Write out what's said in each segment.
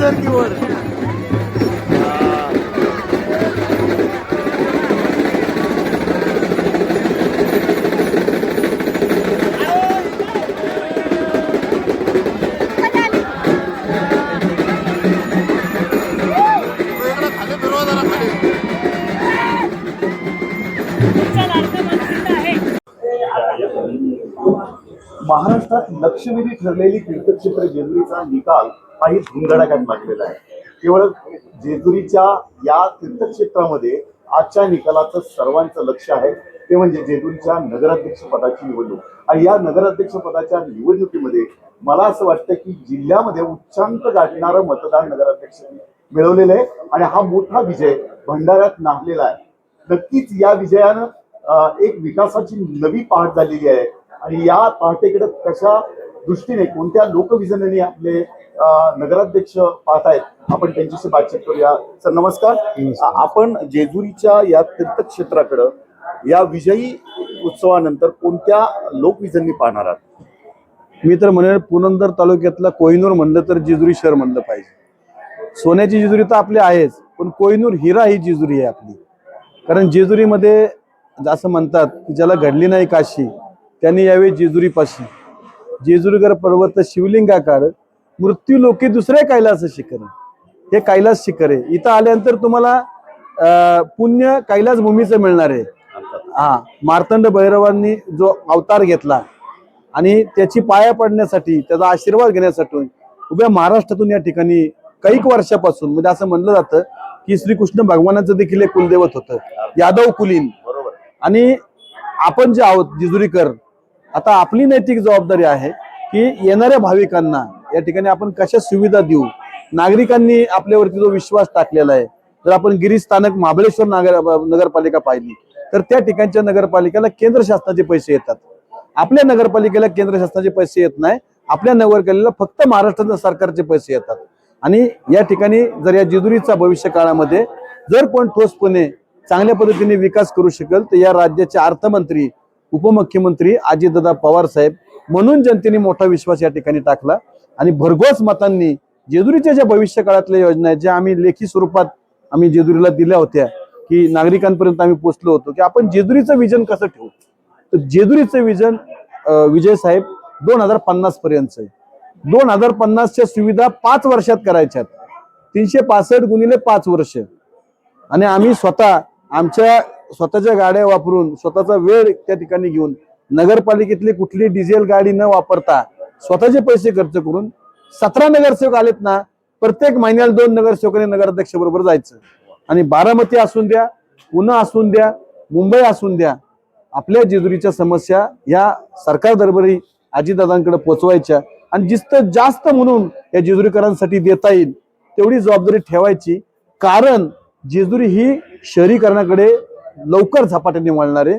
धर्तीवर महाराष्ट्रात लक्षवेधी ठरलेली तीर्थक्षेत्र जेजुरीचा निकाल काही धुमधडाक्यात लागलेला आहे. केवळ जेजुरीच्या या तीर्थक्षेत्रामध्ये आजच्या निकालाचं सर्वांचं लक्ष आहे ते म्हणजे जेजुरीच्या नगराध्यक्ष पदाची निवडणूक. आणि या नगराध्यक्ष पदाच्या निवडणुकीमध्ये मला असं वाटतं की जिल्ह्यामध्ये उच्चांक गाठणारं मतदान नगराध्यक्ष मिळवलेलं आहे आणि हा मोठा विजय भंडाऱ्यात नांदलेला आहे. नक्कीच या विजयानं एक विकासाची नवी पहाट झालेली आहे आणि या पहाटेकडे कशा दृष्टीने कोणत्या लोकविजनाने आपले नगराध्यक्ष पाहतायत आपण त्यांच्याशी बातचीत करूया. सर नमस्कार. आपण जेजुरीच्या या तीर्थक्षेत्राकडे या विजयी उत्सवानंतर कोणत्या लोकविजनांनी पाहणार आहात? मी तर म्हणेन पुरंदर तालुक्यातला कोहिनूर म्हणलं तर जेजुरी शहर म्हणलं पाहिजे. सोन्याची जेजुरी तर आपली आहेच, पण कोहिनूर हिरा ही जेजुरी आहे आपली. कारण जेजुरीमध्ये असं म्हणतात की ज्याला घडली नाही काशी त्यांनी यावे जेजुरीपाशी. जेजुरीकर पर्वत शिवलिंगाकार मृत्यू लोके दुसरे कैलास शिखर. हे कैलास शिखर आहे. इथं आल्यानंतर तुम्हाला पुण्य कैलास भूमीचं मिळणार आहे. मार्तंड भैरवांनी जो अवतार घेतला आणि त्याची पाया पडण्यासाठी त्याचा आशीर्वाद घेण्यासाठी उभ्या महाराष्ट्रातून या ठिकाणी कैक वर्षापासून म्हणजे असं म्हणलं जातं की श्रीकृष्ण भगवानाचं देखील एक कुलदैवत होतं यादव कुलीन. आणि आपण जे आहोत जेजुरीकर, आता आपली नैतिक जबाबदारी आहे की येणाऱ्या भाविकांना या ठिकाणी आपण कशा सुविधा देऊ. नागरिकांनी आपल्यावरती जो विश्वास टाकलेला आहे, जर आपण गिरीस्थानक महाबळेश्वर नगरपालिका पाहिली तर त्या ठिकाणच्या नगरपालिकेला केंद्र शासनाचे पैसे येतात. आपल्या नगरपालिकेला केंद्र शासनाचे पैसे येत नाही. आपल्या नगरपालिकेला फक्त महाराष्ट्र सरकारचे पैसे येतात. आणि या ठिकाणी जर या जेजुरीचा भविष्य काळामध्ये जर कोण ठोसपणे चांगल्या पद्धतीने विकास करू शकेल तर या राज्याचे अर्थमंत्री उपमुख्यमंत्री अजितदादा पवार साहेब म्हणून जनतेने मोठा विश्वास या ठिकाणी टाकला आणि भरघोस मतांनी जेजुरीच्या ज्या भविष्य काळातल्या योजना आहेत ज्या आम्ही लेखी स्वरूपात आम्ही जेजुरीला दिल्या होत्या की नागरिकांपर्यंत आम्ही पोहोचलो होतो की आपण जेजुरीचं विजन कसं ठेवू. तर जेजुरीचं विजन विजय साहेब 2050 पर्यंत आहे. 2050च्या सुविधा 5 वर्षात करायच्यात. 365 गुणिले 5 वर्ष. आणि आम्ही स्वतः आमच्या स्वतःच्या गाड्या वापरून स्वतःचा वेळ त्या ठिकाणी घेऊन नगरपालिकेतली कुठली डिझेल गाडी न वापरता स्वतःचे पैसे खर्च करून 17 नगरसेवक आलेत ना. प्रत्येक महिन्याला 2 नगरसेवकांनी नगराध्यक्ष बरोबर जायचं. आणि बारामती असून द्या, पुणे असून द्या, मुंबई असून द्या, आपल्या जेजुरीच्या समस्या या सरकार दरबारी अजितदादांकडे पोहोचवायच्या आणि जिथं जास्त म्हणून या जेजुरीकरांसाठी देता येईल तेवढी जबाबदारी ठेवायची. कारण जेजुरी ही शहरीकरणाकडे लवकर झपाट्याने वळणार आहे.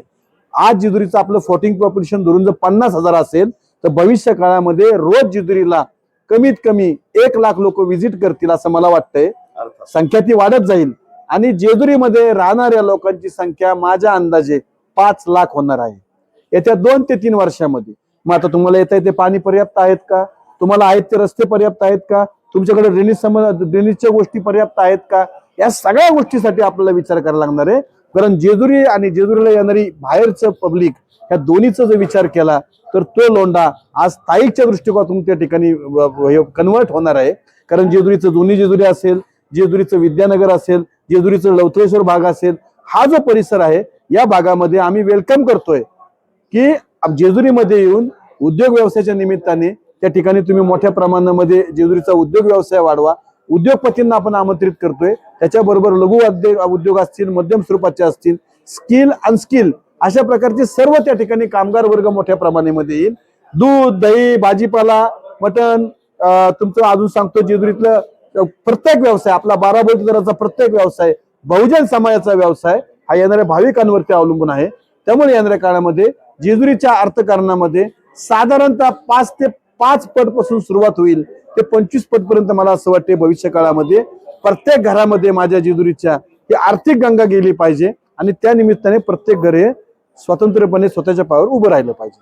आज जेजुरीचं आपलं फ्लोटिंग पॉप्युलेशन धरून जर 50,000 असेल तर भविष्य काळामध्ये रोज जेजुरीला कमीत कमी 1 लाख लोक व्हिजिट करतील असं मला वाटतंय. संख्या ती वाढत जाईल आणि जेजुरीमध्ये राहणाऱ्या लोकांची संख्या माझ्या अंदाजे 5 लाख होणार आहे येत्या 2 ते 3 वर्षामध्ये. मग आता तुम्हाला येता येते पाणी पर्याप्त आहेत का? तुम्हाला आहेत ते रस्ते पर्याप्त आहेत का? तुमच्याकडे ड्रेनेजच्या गोष्टी पर्याप्त आहेत का? या सगळ्या गोष्टीसाठी आपल्याला विचार करायला लागणार आहे. कारण जेजुरी आणि जेजुरीला येणारी बाहेरचं पब्लिक या दोन्हीचा जर विचार केला तर तो लोंढा आज स्थायिकच्या दृष्टिकोनातून त्या ठिकाणी कन्वर्ट होणार आहे. कारण जेजुरीचं जुनी जेजुरी असेल, जेजुरीचं विद्यानगर असेल, जेजुरीचं लवथळेश्वर भाग असेल, हा जो परिसर आहे या भागामध्ये आम्ही वेलकम करतोय की जेजुरीमध्ये येऊन उद्योग व्यवसायाच्या निमित्ताने त्या ठिकाणी तुम्ही मोठ्या प्रमाणामध्ये जेजुरीचा उद्योग व्यवसाय वाढवा. उद्योगपतींना आपण आमंत्रित करतोय. त्याच्याबरोबर लघु उद्योग असतील, मध्यम स्वरूपाचे असतील, स्किल अनस्किल अशा प्रकारचे सर्व त्या ठिकाणी कामगार वर्ग मोठ्या प्रमाणामध्ये येईल. दूध, दही, भाजीपाला, मटण, तुमचं अजून सांगतो जेजुरीतलं प्रत्येक व्यवसाय आपला 12 बळीदाराचा प्रत्येक व्यवसाय, बहुजन समाजाचा व्यवसाय हा येणाऱ्या भाविकांवरती अवलंबून आहे. त्यामुळे येणाऱ्या काळामध्ये जेजुरीच्या अर्थकारणामध्ये साधारणतः 5 ते 5 पट पासून सुरुवात होईल ते 25 पट पर्यंत मला असं वाटते भविष्य काळामध्ये प्रत्येक घरामध्ये माझ्या जेजुरीच्या ही आर्थिक गंगा गेली पाहिजे आणि त्या निमित्ताने प्रत्येक घर हे स्वतंत्रपणे स्वतःच्या पायावर उभं राहिलं पाहिजे.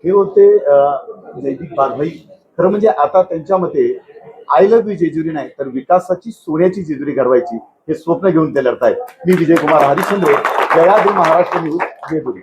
हे होते जयदीप बागभाई. खरं म्हणजे आता त्यांच्या मते आय लव्ह यू जेजुरी नाही तर विकासाची सोन्याची जेजुरी घडवायची हे स्वप्न घेऊन ते लढतायत. मी विजयकुमार हरिश्चंद्र, जयाद्री महाराष्ट्र न्यूज, जेजुरी.